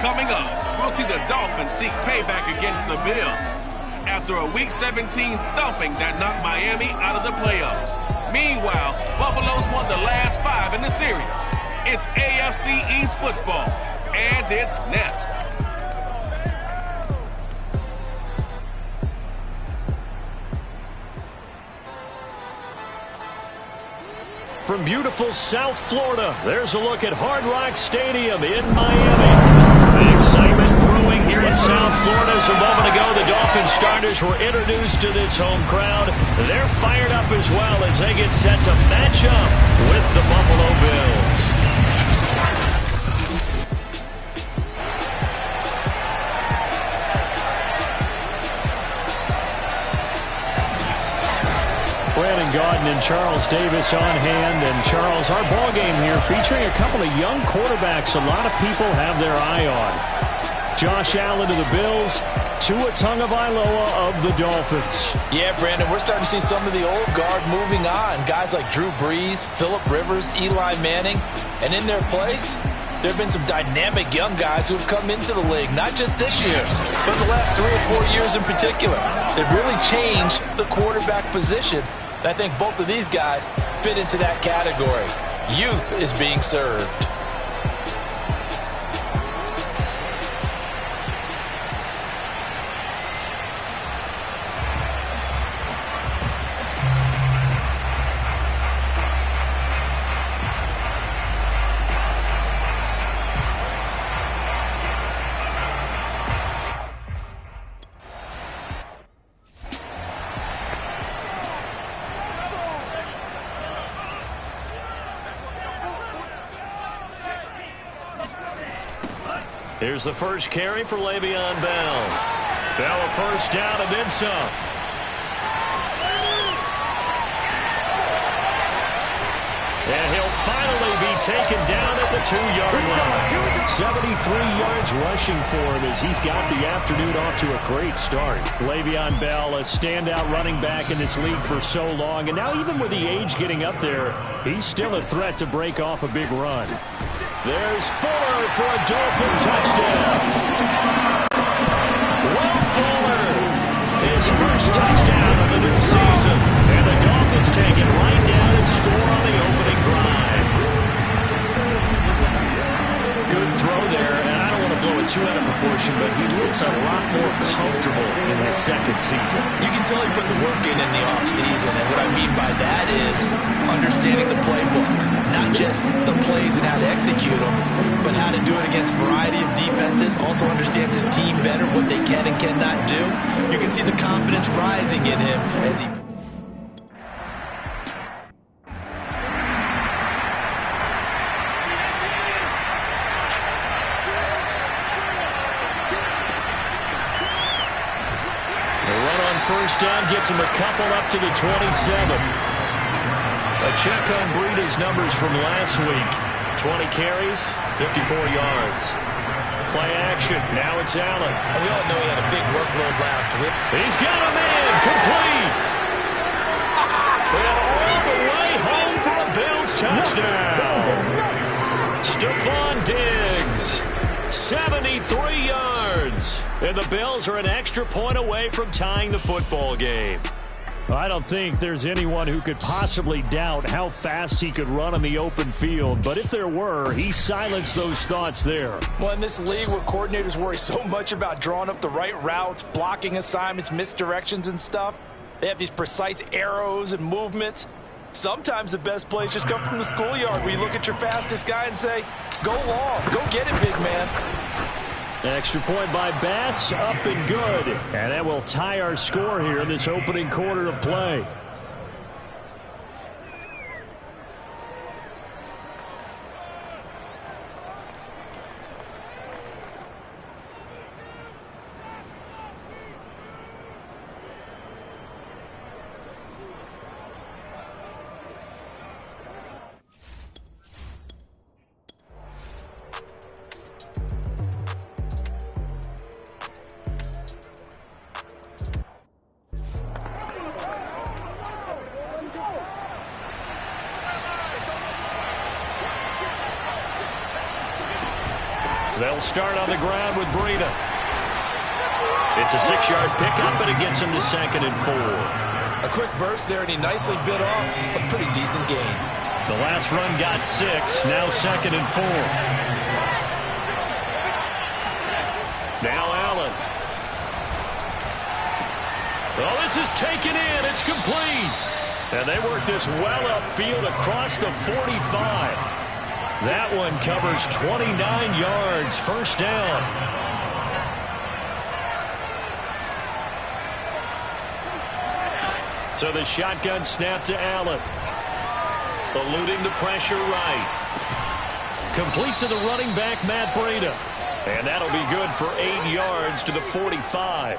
Coming up, we'll see the Dolphins seek payback against the Bills after a Week 17 thumping that knocked Miami out of the playoffs. Meanwhile, Buffalo's won the last 5 in the series. It's AFC East football, and it's next. From beautiful South Florida, there's a look at Hard Rock Stadium in Miami. The excitement brewing here in South Florida. As a moment ago, the Dolphins starters were introduced to this home crowd. They're fired up as well as they get set to match up with the Buffalo Bills. Brandon Gaudin and Charles Davis on hand. And Charles, our ball game here featuring a couple of young quarterbacks a lot of people have their eye on. Josh Allen of the Bills, Tua Tagovailoa of the Dolphins. Yeah, Brandon, we're starting to see some of the old guard moving on. Guys like Drew Brees, Phillip Rivers, Eli Manning. And in their place, there have been some dynamic young guys who have come into the league, not just this year, but the last 3 or 4 years in particular. They've really changed the quarterback position. And I think both of these guys fit into that category. Youth is being served. Here's the first carry for Le'Veon Bell. Bell a first down and then some. And he'll finally be taken down at the 2-yard line. 73 yards rushing for him as he's got the afternoon off to a great start. Le'Veon Bell, a standout running back in this league for so long. And now even with the age getting up there, he's still a threat to break off a big run. There's Fuller for a Dolphin touchdown. Will Fuller, his first touchdown of the new season. And the Dolphins take it right down and score on the opening drive. Good throw there, and I don't want to blow it too out of proportion, but he looks a lot more comfortable in his second season. You can tell he put the work in the offseason, and what I mean by that is understanding the playbook. Not just the plays and how to execute them, but how to do it against a variety of defenses. Also understands his team better, what they can and cannot do. You can see the confidence rising in him as he... First down gets him a couple up to the 27. A check on Breida's numbers from last week. 20 carries, 54 yards. Play action. Now it's Allen. And we all know he had a big workload last week. He's got him in. Complete. And all the way home for a Bills touchdown. Stephon Diggs. 73 yards. And the Bills are an extra point away from tying the football game. I don't think there's anyone who could possibly doubt how fast he could run on the open field. But if there were, he silenced those thoughts there. Well, in this league where coordinators worry so much about drawing up the right routes, blocking assignments, misdirections and stuff, they have these precise arrows and movements. Sometimes the best plays just come from the schoolyard where you look at your fastest guy and say, go long, go get it, big man. Extra point by Bass, up and good. And that will tie our score here in this opening quarter of play. They'll start on the ground with Breida. It's a 6-yard pickup, and it gets him to 2nd and 4. A quick burst there, and he nicely bit off a pretty decent gain. The last run got 6, now 2nd and 4. Now Allen. Oh, this is taken in. It's complete. And they work this well upfield across the 45. That one covers 29 yards. First down. So the shotgun snap to Allen. Eluding the pressure right. Complete to the running back, Matt Breida. And that'll be good for 8 yards to the 45.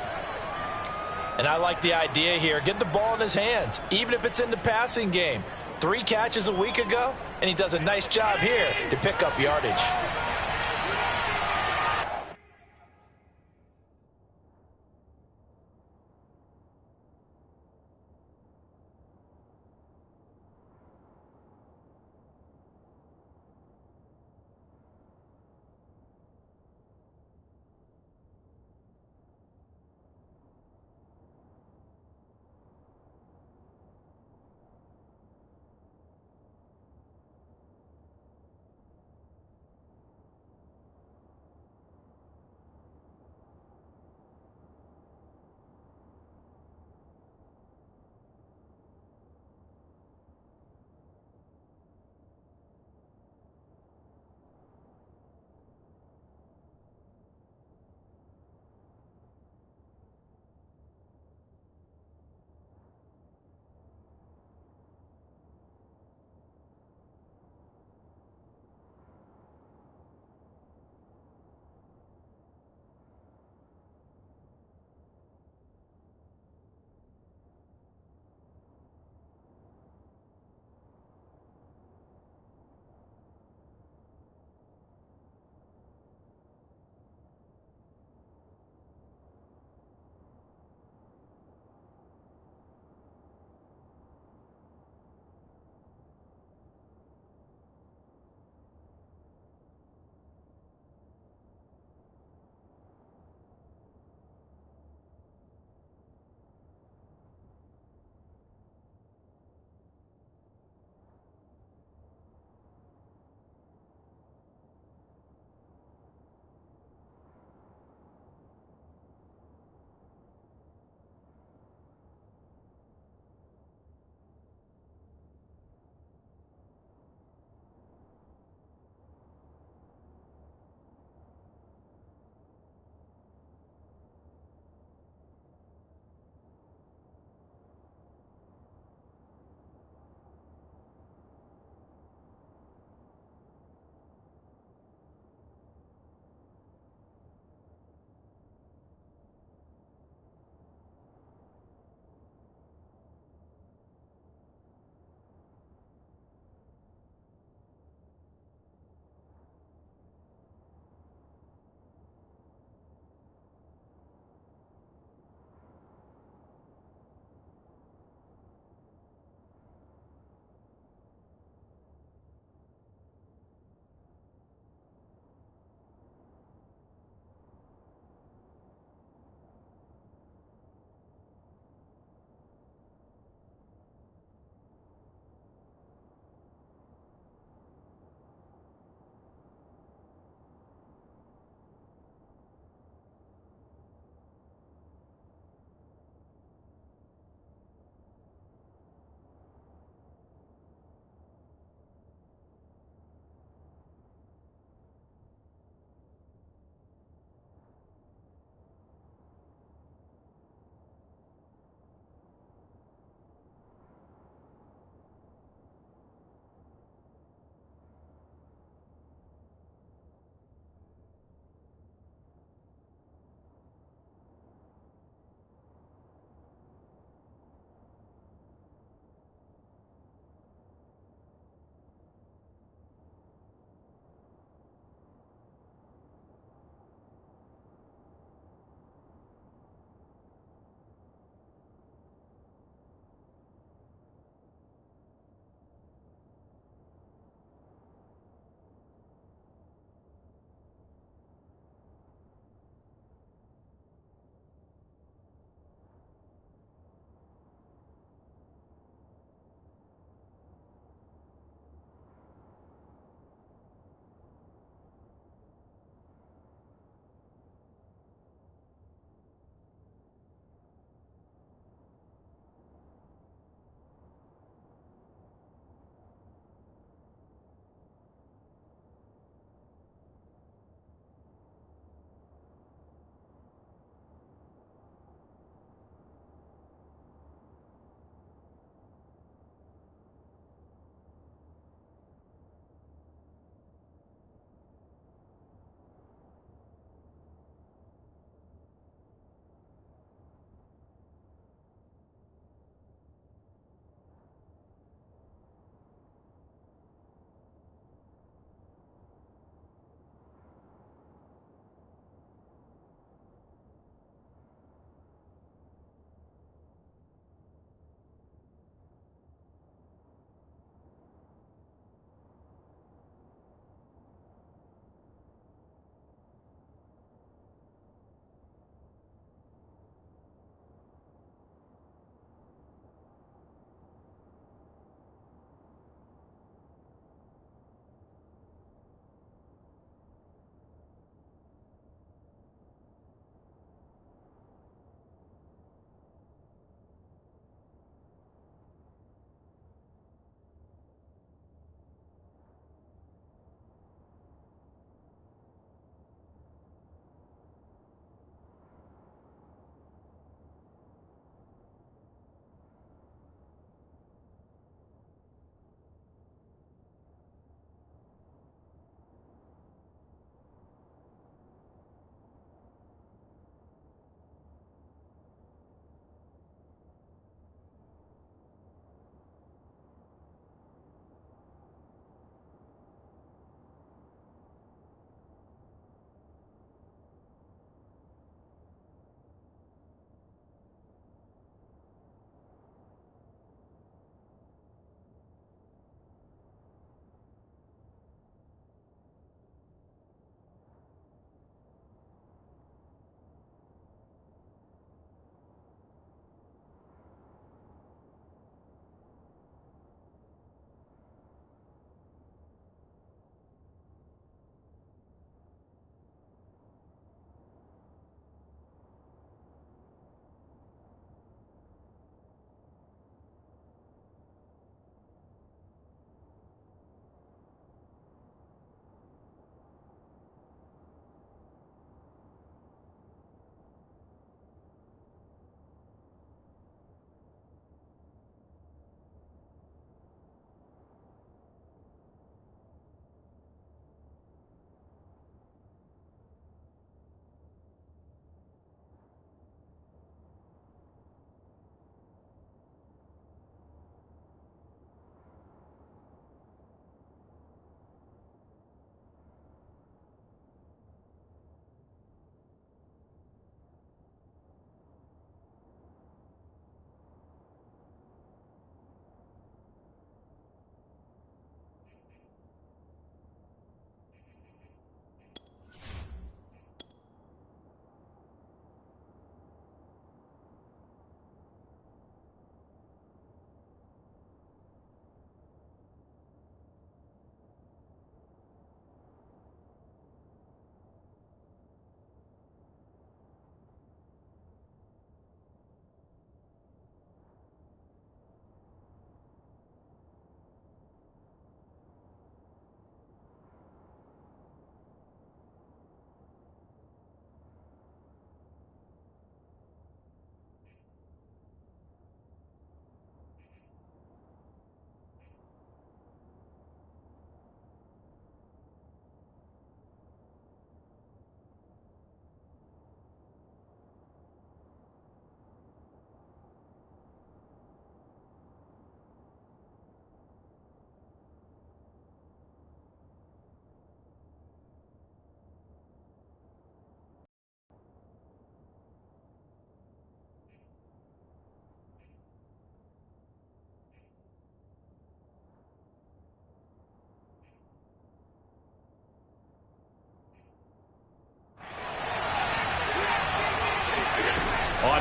And I like the idea here. Get the ball in his hands, even if it's in the passing game. 3 catches a week ago, and he does a nice job here to pick up yardage.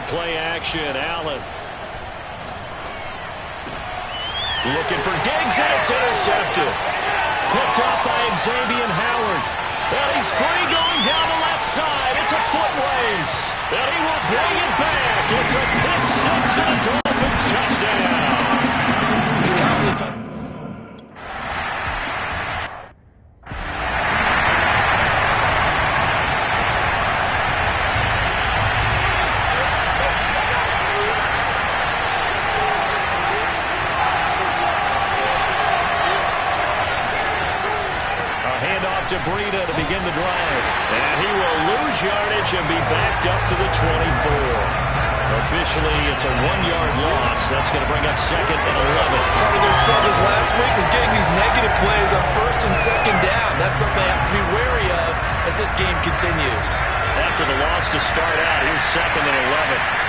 play action. Allen. Looking for Diggs, and it's intercepted. Picked up by Xavier Howard. And he's free going down the left side. It's a foot race. And he will bring it back. It's a pick six and a Dolphins touchdown. Because of the to Breida to begin the drive. And he will lose yardage and be backed up to the 24. Officially, it's a 1-yard loss. That's going to bring up second and 11. Part of their struggles last week was getting these negative plays on first and second down. That's something they have to be wary of as this game continues. After the loss to start out, here's second and 11.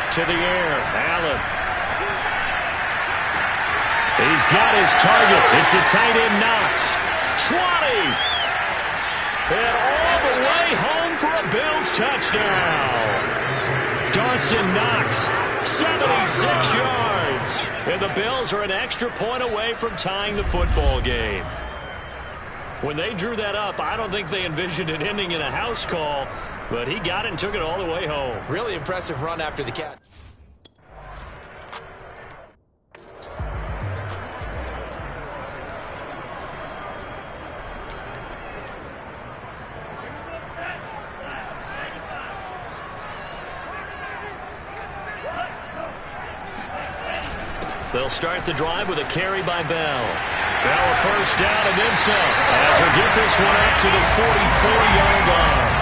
To the air, Allen. He's got his target. It's the tight end Knox. 20. And all the way home for a Bills touchdown. Dawson Knox, 76 yards. And the Bills are an extra point away from tying the football game. When they drew that up, I don't think they envisioned it ending in a house call, but he got it and took it all the way home. Really impressive run after the catch. They'll start the drive with a carry by Bell. Bell a first down and then some. As he'll get this one up to the 44-yard line.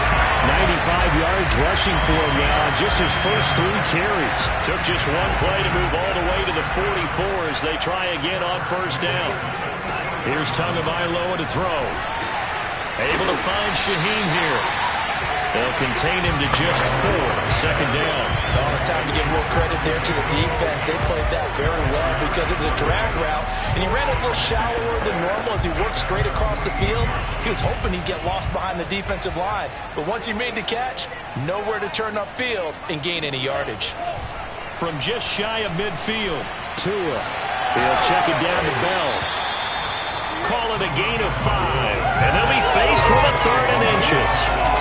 95 yards rushing for him now on just his first 3 carries. Took just one play to move all the way to the 44 as they try again on first down. Here's Tagovailoa to throw. Able to find Shaheen here. They'll contain him to just 4. Second down. Oh, it's time to give more credit there to the defense. They played that very well because it was a drag route, and he ran a little shallower than normal as he worked straight across the field. He was hoping he'd get lost behind the defensive line, but once he made the catch, nowhere to turn upfield and gain any yardage. From just shy of midfield, Tua. He'll check it down to Bell. Call it a gain of 5, and they'll be faced with a 3rd and inches.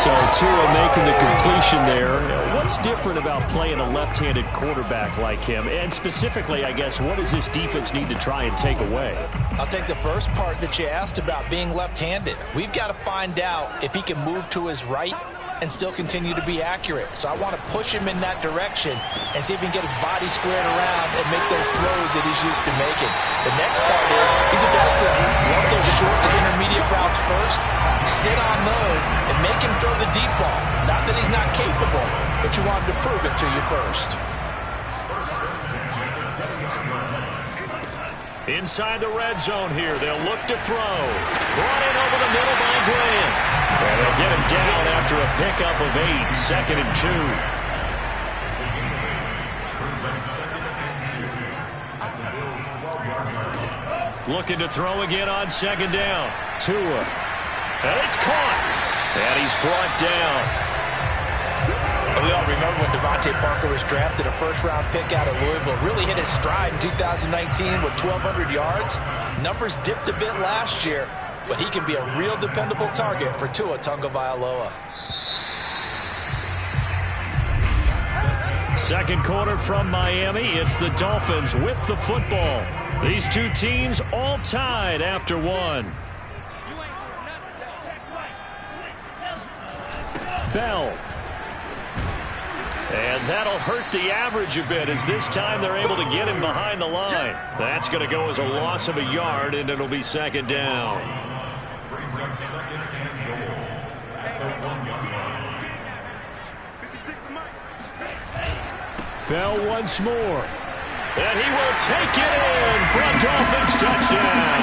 So Tua making the completion there. What's different about playing a left-handed quarterback like him? And specifically, I guess, what does this defense need to try and take away? I'll take the first part that you asked about being left-handed. We've got to find out if he can move to his right and still continue to be accurate. So I want to push him in that direction and see if he can get his body squared around and make those throws that he's used to making. The next part is he's a ball thrower. Love those short to intermediate routes first. Sit on those and make him throw the deep ball. Not that he's not capable, but you want him to prove it to you first. Inside the red zone here, they'll look to throw. Brought in over the middle by Graham. And they'll get him down after a pickup of 8, second and 2. Looking to throw again on second down. Tua. And it's caught. And he's brought down. We all remember when Devontae Parker was drafted, a first-round pick out of Louisville. Really hit his stride in 2019 with 1,200 yards. Numbers dipped a bit last year, but he can be a real dependable target for Tua Tagovailoa. Second quarter from Miami. It's the Dolphins with the football. These two teams all tied after 1. Bell. And that'll hurt the average a bit as this time they're able to get him behind the line. That's going to go as a loss of a yard, and it'll be second down. Bell once more. And he will take it in for a Dolphins touchdown.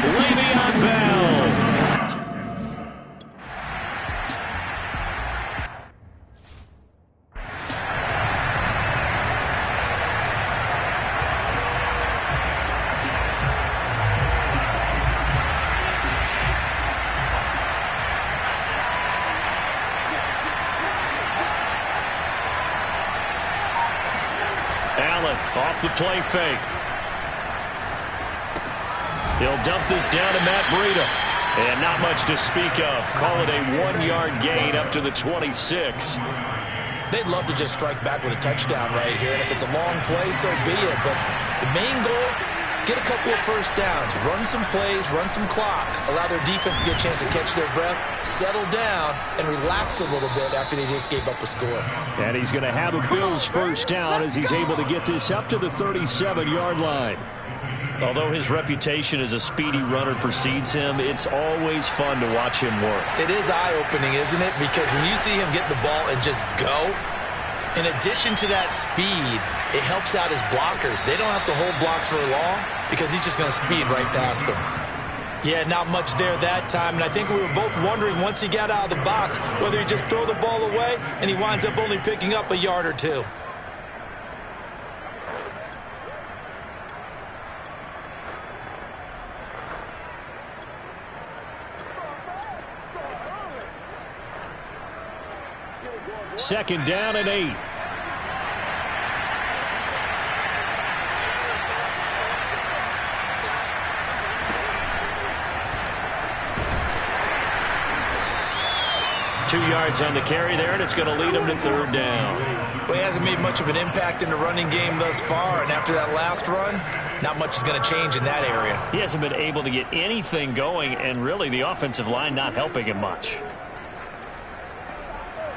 Le'Veon Bell. Off the play fake. He'll dump this down to Matt Breida. And not much to speak of. Call it a 1-yard gain up to the 26. They'd love to just strike back with a touchdown right here. And if it's a long play, so be it. But the main goal, get a couple of first downs. Run some plays, run some clock. Allow their defense to get a chance to catch their breath, settle down, and relax a little bit after they just gave up a score. And he's going to have a Bills first down as he's able to get this up to the 37-yard line. Although his reputation as a speedy runner precedes him, it's always fun to watch him work. It is eye-opening, isn't it? Because when you see him get the ball and just go, in addition to that speed, it helps out his blockers. They don't have to hold blocks for long because he's just going to speed right past them. Yeah, not much there that time, and I think we were both wondering once he got out of the box whether he'd just throw the ball away, and he winds up only picking up a yard or two. Second down and 8. Two yards on the carry there, and it's going to lead him to third down. Well, he hasn't made much of an impact in the running game thus far, and after that last run, not much is going to change in that area. He hasn't been able to get anything going, and really the offensive line not helping him much.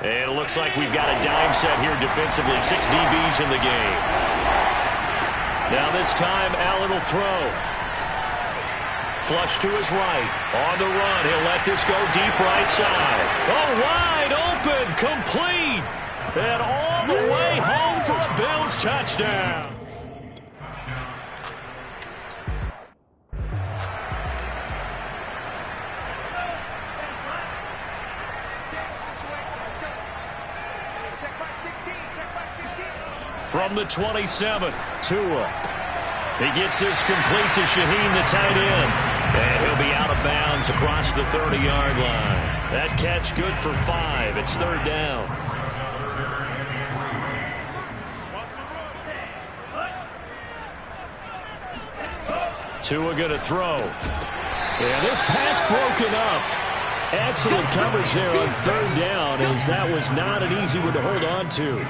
And it looks like we've got a dime set here defensively. 6 DBs in the game. Now this time, Allen will throw. Flush to his right. On the run, he'll let this go deep right side. Oh, wide open, complete. And all the way home for a Bills touchdown. From the 27, Tua. He gets this complete to Shaheen, the tight end. And he'll be out of bounds across the 30-yard line. That catch good for 5. It's third down. Tua going to throw. And this pass broken up. Excellent coverage there on third down, as that was not an easy one to hold on to.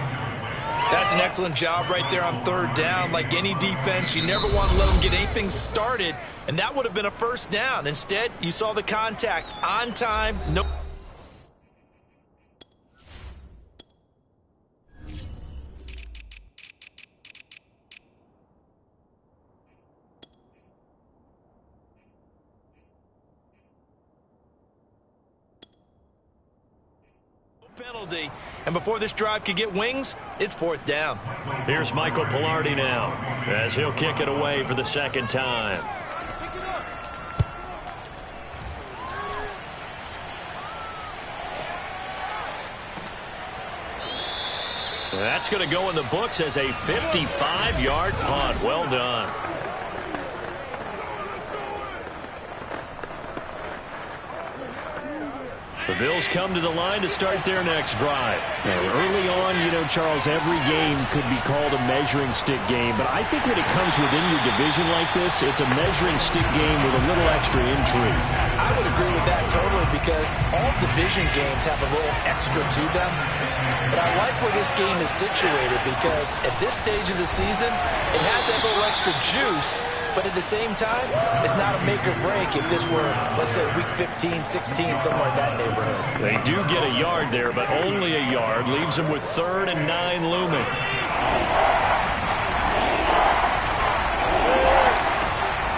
That's an excellent job right there on third down. Like any defense, you never want to let them get anything started, and that would have been a first down. Instead, you saw the contact on time. No. Penalty, and before this drive could get wings, it's fourth down. Here's Michael Pilardi now, as he'll kick it away for the second time. That's going to go in the books as a 55-yard punt. Well done. The Bills come to the line to start their next drive. Now, early on, you know, Charles, every game could be called a measuring stick game. But I think when it comes within your division like this, it's a measuring stick game with a little extra intrigue. I would agree with that totally, because all division games have a little extra to them. But I like where this game is situated, because at this stage of the season, it has that little extra juice. But at the same time, it's not a make or break if this were, let's say, week 15, 16, somewhere in that neighborhood. They do get a yard there, but only a yard. Leaves them with 3rd and 9 looming.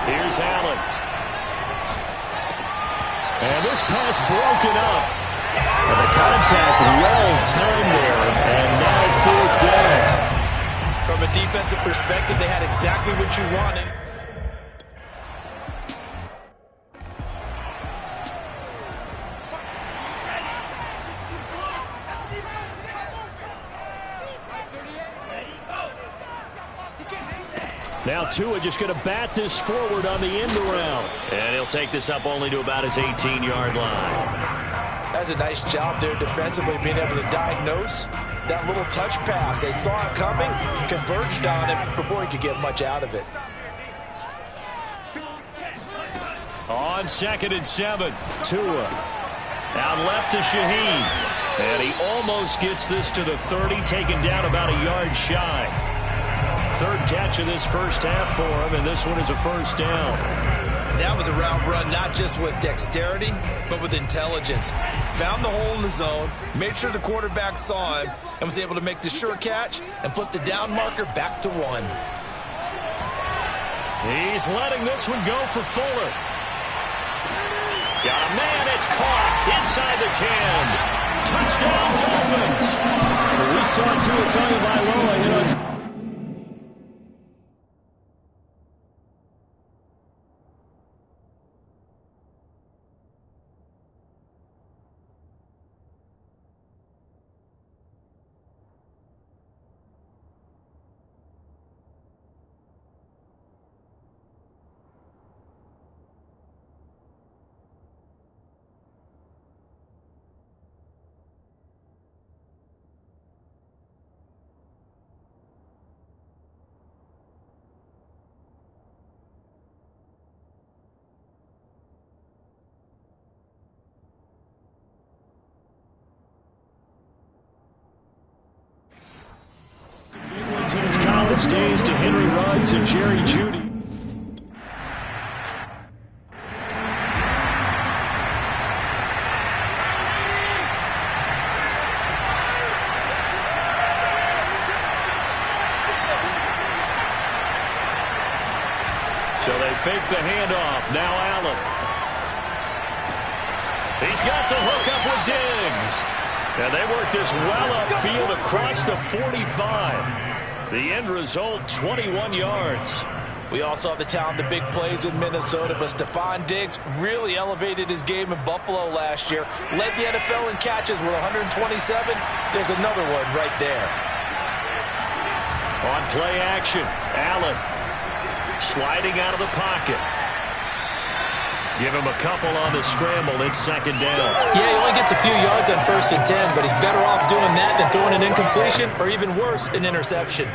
Here's Allen. And this pass broken up. And the contact well timed there, and now 4th down. From a defensive perspective, they had exactly what you wanted. Now Tua just going to bat this forward on the end around. And he'll take this up only to about his 18-yard line. That's a nice job there defensively, being able to diagnose that little touch pass. They saw it coming, converged on it before he could get much out of it. On 2nd and 7, Tua. Out left to Shaheen. And he almost gets this to the 30, taken down about a yard shy. 3rd catch of this first half for him, and this one is a first down. That was a route run not just with dexterity, but with intelligence. Found the hole in the zone, made sure the quarterback saw him, and was able to make the sure catch and flip the down marker back to 1. He's letting this one go for Fuller. Got a man, it's caught inside the 10. Touchdown, Dolphins. We saw Tua Tagovailoa hit on... Days to Henry Ruggs and Jerry Jeudy. So they fake the handoff. Now Allen. He's got the hook up with Diggs. And they work this well upfield across the 45. The end result, 21 yards. We also have the talent, the big plays in Minnesota, but Stephon Diggs really elevated his game in Buffalo last year. Led the NFL in catches with 127. There's another one right there. On play action, Allen sliding out of the pocket. Give him a couple on the scramble. It's 2nd down. Yeah, he only gets a few yards on 1st and 10, but he's better off doing that than throwing an incompletion or even worse, an interception.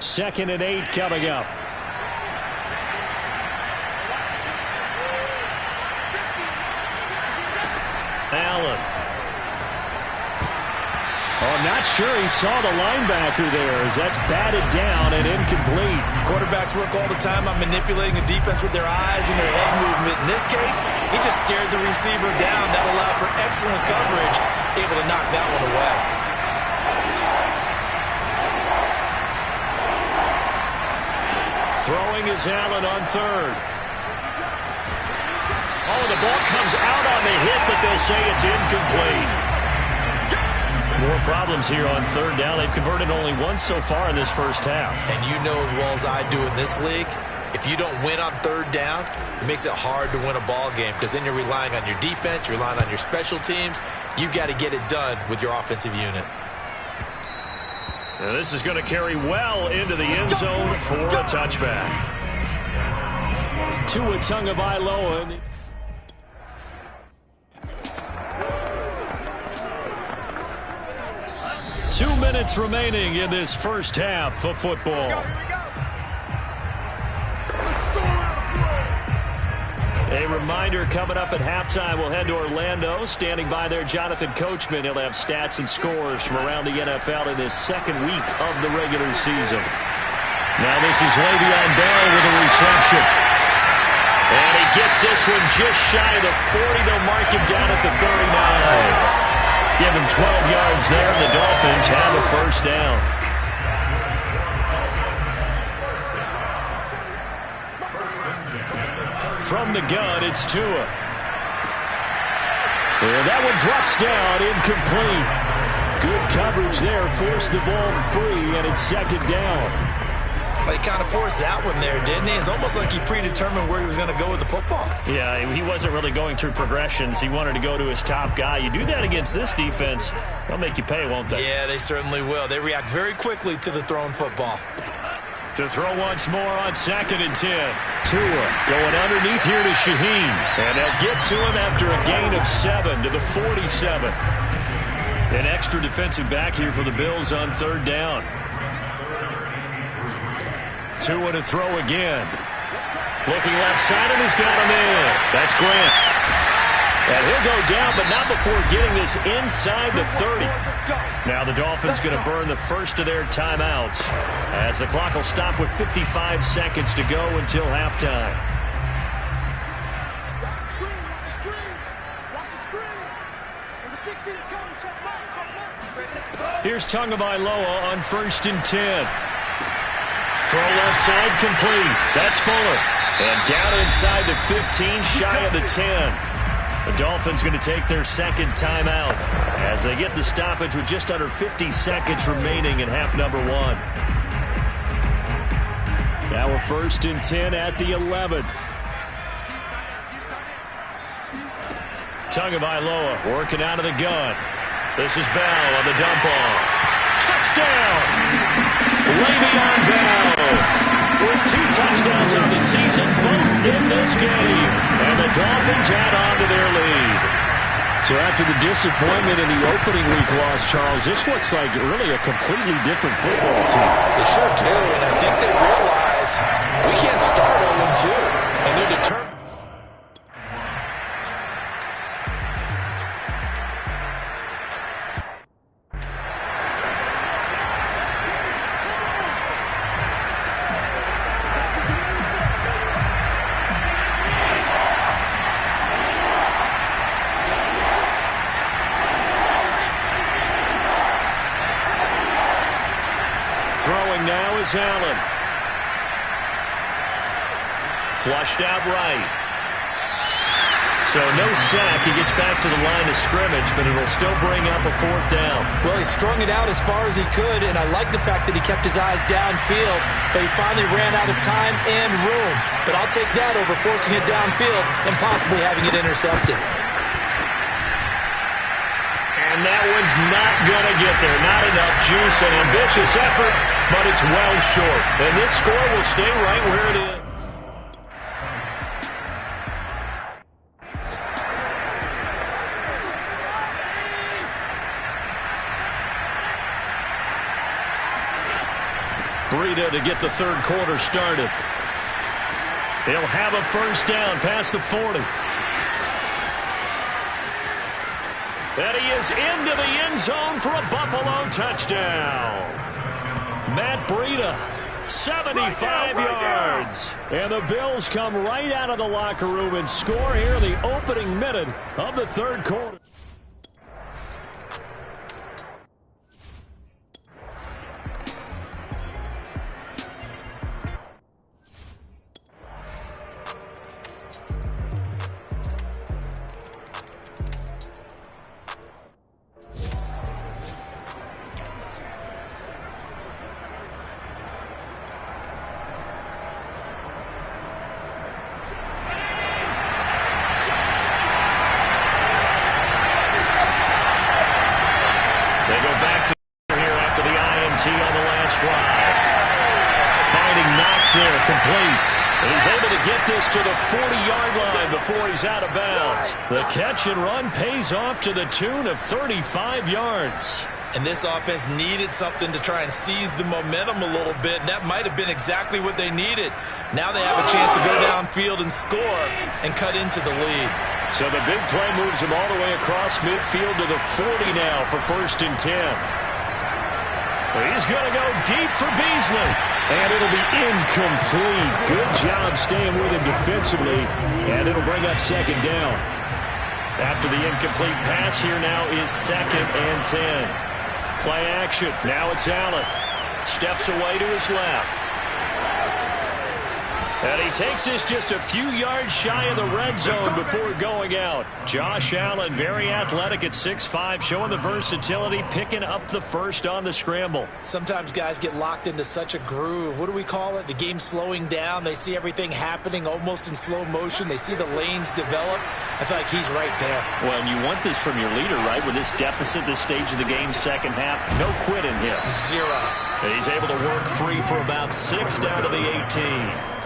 Second and 8 coming up. Allen. Oh, not sure he saw the linebacker there as that's batted down and incomplete. Quarterbacks work all the time on manipulating a defense with their eyes and their head movement. In this case, he just stared the receiver down. That allowed for excellent coverage, able to knock that one away. Throwing is Allen on 3rd. Oh, the ball comes out on the hit, but they'll say it's incomplete. More problems here on 3rd down. They've converted only once so far in this first half. And you know as well as I do in this league, if you don't win on 3rd down, it makes it hard to win a ball game because then you're relying on your defense, you're relying on your special teams. You've got to get it done with your offensive unit. Now this is going to carry well into the end zone for a touchback. Tua Tagovailoa. 2 minutes remaining in this first half of football. A reminder, coming up at halftime, we'll head to Orlando. Standing by there, Jonathan Coachman. He'll have stats and scores from around the NFL in this 2nd week of the regular season. Now this is Le'Veon Bell with a reception. And he gets this one just shy of the 40. They'll mark him down at the 39. Give him 12 yards there, and the Dolphins have a first down. From the gun, it's Tua. And that one drops down, incomplete. Good coverage there, forced the ball free, and it's 2nd down. Well, he kind of forced that one there, didn't he? It's almost like he predetermined where he was going to go with the football. Yeah, he wasn't really going through progressions. He wanted to go to his top guy. You do that against this defense, they'll make you pay, won't they? Yeah, they certainly will. They react very quickly to the thrown football. To throw once more on 2nd and 10. Tua going underneath here to Shaheen. And they'll get to him after a gain of 7 to the 47. An extra defensive back here for the Bills on 3rd down. Tua to throw again. Looking left side, and he's got him in. That's Grant. And he'll go down, but not before getting this inside the 30. Now the Dolphins going to burn the first of their timeouts as the clock will stop with 55 seconds to go until halftime. Here's Tagovailoa on 1st and 10. Throw left side complete. That's Fuller. And down inside the 15, shy of the 10. The Dolphins going to take their 2nd timeout as they get the stoppage with just under 50 seconds remaining in half number 1. Now we're 1st and 10 at the 11. Tagovailoa working out of the gun. This is Bell on the dump off. Touchdown! Le'Veon Bell with 2 touchdowns on the season, both in this game. And the Dolphins add on to their lead. So after the disappointment in the opening week loss, Charles, this looks like really a completely different football team. They sure do, and I think they realize we can't start 0-2, and they're determined. Throwing now is Allen. Flushed out right. So no sack. He gets back to the line of scrimmage, but it'll still bring up a 4th down. Well, he strung it out as far as he could, and I like the fact that he kept his eyes downfield, but he finally ran out of time and room. But I'll take that over forcing it downfield and possibly having it intercepted. And that one's not going to get there. Not enough juice. An ambitious effort, but it's well short. And this score will stay right where it is. Breida to get the 3rd quarter started. He'll have a 1st down past the 40. And he is into the end zone for a Buffalo touchdown. Matt Breida, 75 yards. And the Bills come right out of the locker room and score here in the opening minute of the 3rd quarter. There, complete. And he's able to get this to the 40-yard line before he's out of bounds. The catch and run pays off to the tune of 35 yards. And this offense needed something to try and seize the momentum a little bit, and that might have been exactly what they needed. Now they have a chance to go downfield and score and cut into the lead. So the big play moves him all the way across midfield to the 40 now for 1st and 10. He's going to go deep for Beasley. And it'll be incomplete. Good job staying with him defensively. And it'll bring up 2nd down. After the incomplete pass, here now is 2nd and 10. Play action. Now it's Allen. Steps away to his left. And he takes this just a few yards shy of the red zone before going out. Josh Allen, very athletic at 6'5", showing the versatility, picking up the first on the scramble. Sometimes guys get locked into such a groove. What do we call it? The game's slowing down. They see everything happening almost in slow motion. They see the lanes develop. I feel like he's right there. Well, and you want this from your leader, right? With this deficit, this stage of the game, second half, no quit in him. Zero. He's able to work free for about 6 down to the 18.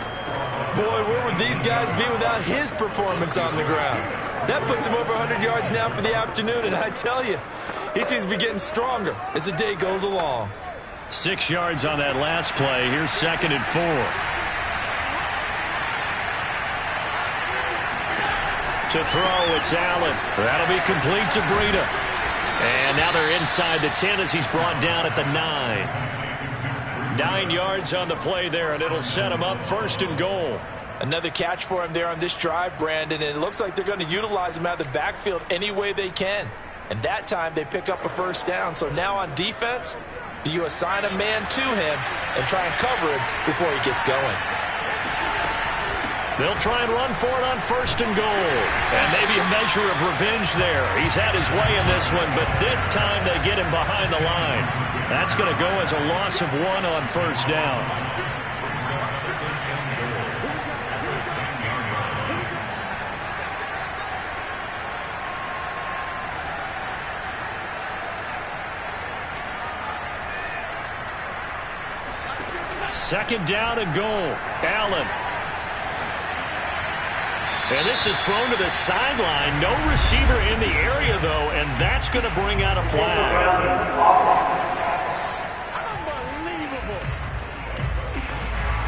Boy, where would these guys be without his performance on the ground? That puts him over 100 yards now for the afternoon, and I tell you, he seems to be getting stronger as the day goes along. 6 yards on that last play. Here's 2nd and 4. To throw, it's Allen. That'll be complete to Breida. And now they're inside the 10 as he's brought down at the 9. 9 yards on the play there, and it'll set him up 1st and goal. Another catch for him there on this drive, Brandon, and it looks like they're going to utilize him out of the backfield any way they can. And that time they pick up a 1st down. So now on defense, do you assign a man to him and try and cover him before he gets going? They'll try and run for it on 1st and goal. And maybe a measure of revenge there. He's had his way in this one, but this time they get him behind the line. That's going to go as a loss of 1 on 1st down. Second down and goal. Allen. And this is thrown to the sideline. No receiver in the area, though, and that's going to bring out a flag.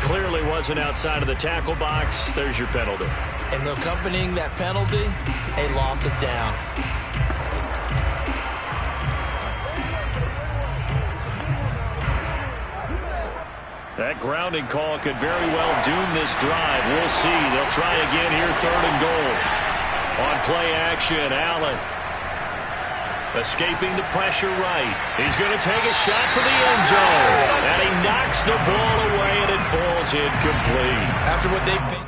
Clearly wasn't outside of the tackle box. There's your penalty. And accompanying that penalty, a loss of down. That grounding call could very well doom this drive. We'll see. They'll try again here, 3rd and goal. On play action, Allen. Escaping the pressure right. He's going to take a shot for the end zone. And he knocks the ball away, and it falls incomplete. After what they've paid.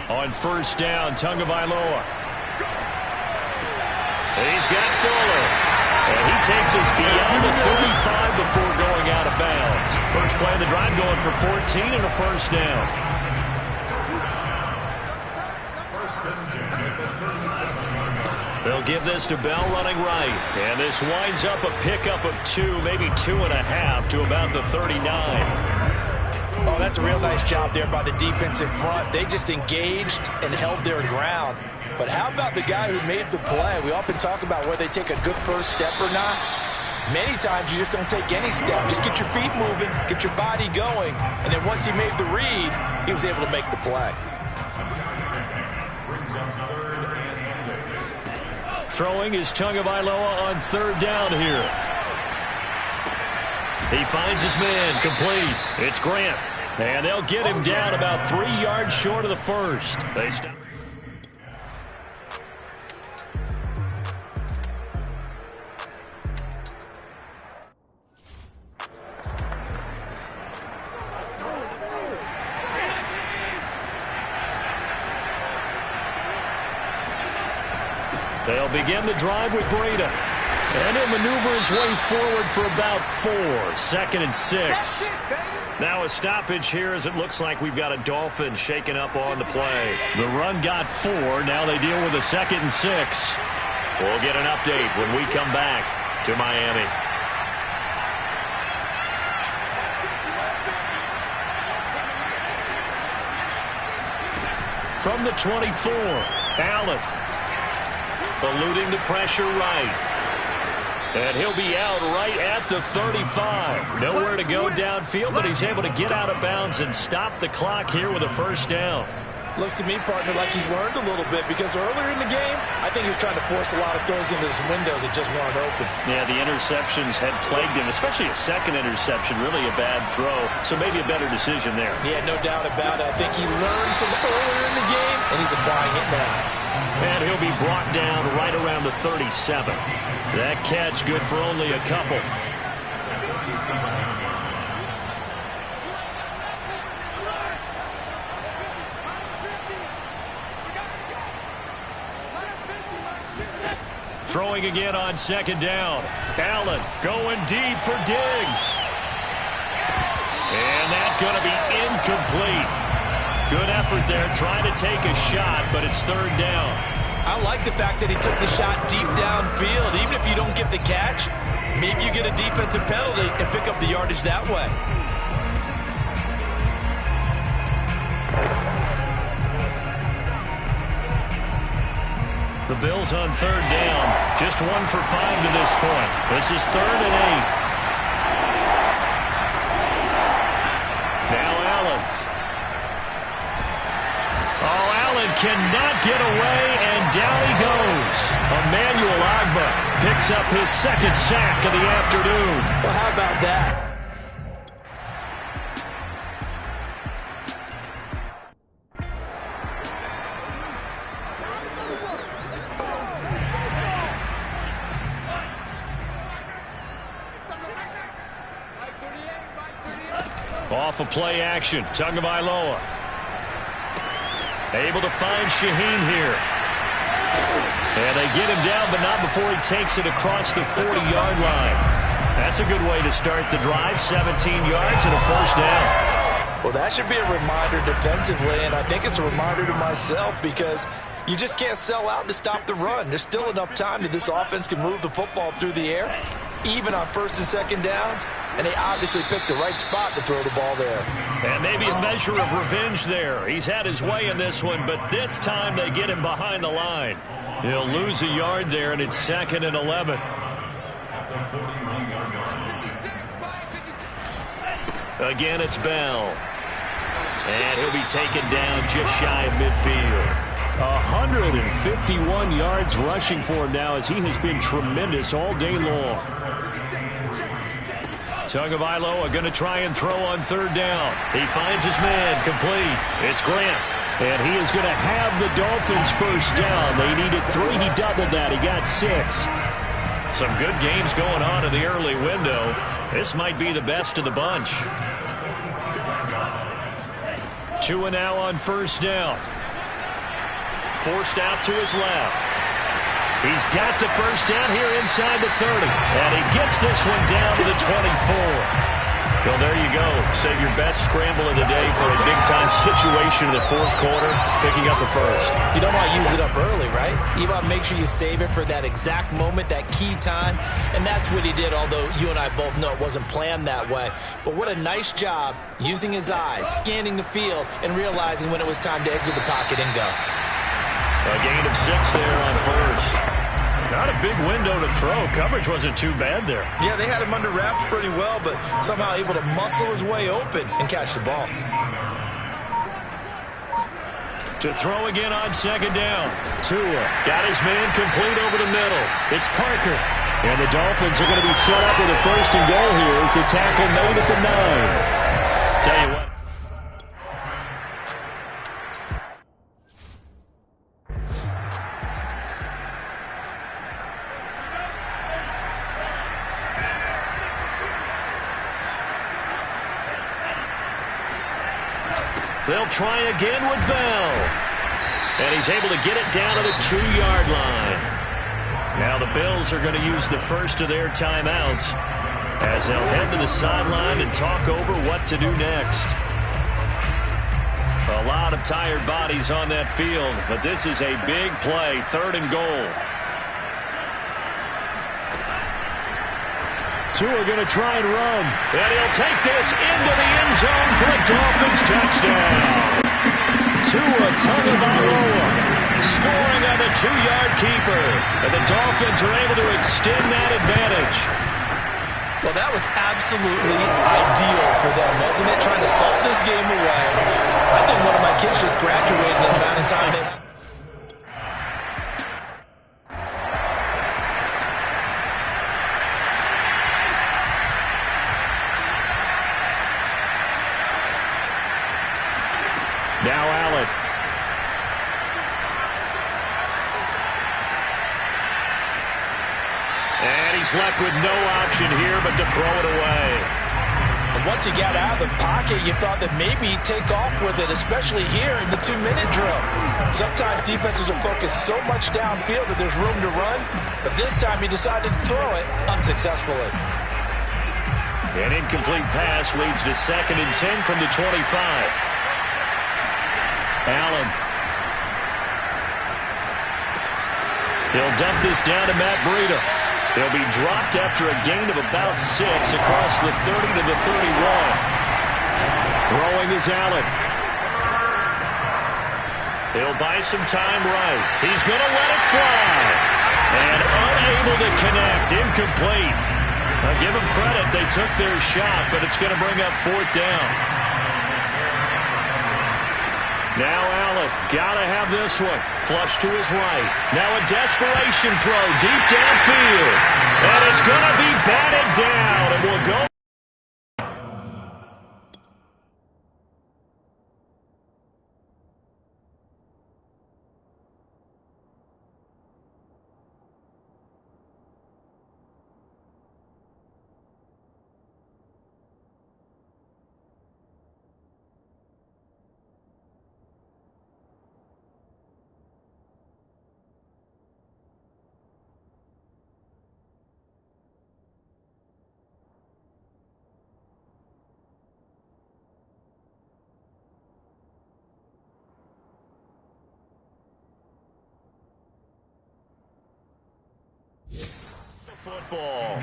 On 1st down, Tagovailoa. He's got Fuller. And he takes us beyond the 35 before going out of bounds. First play of the drive going for 14 and a 1st down. They'll give this to Bell running right. And this winds up a pickup of 2, maybe 2.5 to about the 39. Oh, that's a real nice job there by the defense in front. They just engaged and held their ground. But how about the guy who made the play? We often talk about whether they take a good first step or not. Many times you just don't take any step. Just get your feet moving, get your body going, and then once he made the read, he was able to make the play. Throwing is Tagovailoa on 3rd down here. He finds his man, complete. It's Grant. And they'll get him down about 3 yards short of the 1st. They stop. They'll begin the drive with Breida. And he'll maneuver his way forward for about 4. 2nd and 6. Now a stoppage here as it looks like we've got a Dolphin shaken up on the play. The run got 4. Now they deal with a 2nd and 6. We'll get an update when we come back to Miami. From the 24, Allen. Eluding the pressure right. And he'll be out right at the 35. Nowhere to go downfield, but he's able to get out of bounds and stop the clock here with a 1st down. Looks to me, partner, like he's learned a little bit because earlier in the game, I think he was trying to force a lot of throws into some windows that just weren't open. Yeah, the interceptions had plagued him, especially a 2nd interception, really a bad throw. So maybe a better decision there. Yeah, no doubt about it. I think he learned from earlier in the game, and he's applying it now. And he'll be brought down right around the 37. That catch good for only a couple. Throwing again on second down. Allen going deep for Diggs. And that's going to be incomplete. Good effort there, trying to take a shot, but it's third down. I like the fact that he took the shot deep downfield. Even if you don't get the catch, maybe you get a defensive penalty and pick up the yardage that way. The Bills on third down. Just 1 for 5 to this point. This is 3rd and 8. Now Allen. Oh, Allen cannot get away, and down he goes. Emmanuel Agba picks up his second sack of the afternoon. Well, how about that? Off of play action, Tagovailoa. Able to find Shaheen here. And they get him down, but not before he takes it across the 40-yard line. That's a good way to start the drive. 17 yards and a first down. Well, that should be a reminder defensively, and I think it's a reminder to myself because you just can't sell out to stop the run. There's still enough time that this offense can move the football through the air, even on first and second downs, and they obviously picked the right spot to throw the ball there. And maybe a measure of revenge there. He's had his way in this one, but this time they get him behind the line. He'll lose a yard there, and it's 2nd and 11. Again, it's Bell. And he'll be taken down just shy of midfield. 151 yards rushing for him now as he has been tremendous all day long. Tagovailoa going to try and throw on third down. He finds his man complete. It's Grant. And he is going to have the Dolphins first down. They needed 3. He doubled that. He got 6. Some good games going on in the early window. This might be the best of the bunch. 2 and now on first down. Forced out to his left. He's got the first down here inside the 30. And he gets this one down to the 24. Well, there you go. Save your best scramble of the day for a big-time situation in the fourth quarter, picking up the first. You don't want to use it up early, right? You want to make sure you save it for that exact moment, that key time. And that's what he did, although you and I both know it wasn't planned that way. But what a nice job using his eyes, scanning the field, and realizing when it was time to exit the pocket and go. A gain of 6 there on first. Not a big window to throw. Coverage wasn't too bad there. Yeah, they had him under wraps pretty well, but somehow able to muscle his way open and catch the ball. To throw again on second down. Tua got his man complete over the middle. It's Parker. And the Dolphins are going to be set up with a first and goal here as the tackle made at the 9. Tell you what. They'll try again with Bell. And he's able to get it down to the 2-yard line. Now the Bills are going to use the first of their timeouts as they'll head to the sideline and talk over what to do next. A lot of tired bodies on that field, but this is a big play, 3rd and goal. Tua going to try and run. And he'll take this into the end zone for a Dolphins touchdown. Tua Tagovailoa scoring on the 2-yard keeper. And the Dolphins are able to extend that advantage. Well, that was absolutely ideal for them, wasn't it? Trying to salt this game away. I think one of my kids just graduated in the amount of time they had. Now Allen. he's left with no option here but to throw it away. And once he got out of the pocket, you thought that maybe he'd take off with it, especially here in the 2-minute drill. Sometimes defenses are focused so much downfield that there's room to run, but this time he decided to throw it unsuccessfully. An incomplete pass leads to 2nd and 10 from the 25. Allen. He'll dump this down to Matt Breida. He'll be dropped after a gain of about 6 across the 30 to the 31. Throwing is Allen. He'll buy some time right. He's going to let it fly. And unable to connect. Incomplete. I'll give them credit. They took their shot, but it's going to bring up 4th down. Now Allen, got to have this one. Flush to his right. Now a desperation throw deep downfield. And it's going to be batted down. And will go. Football.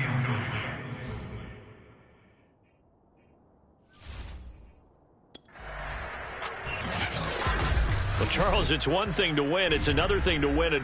Well, Charles, it's one thing to win. It's another thing to win it.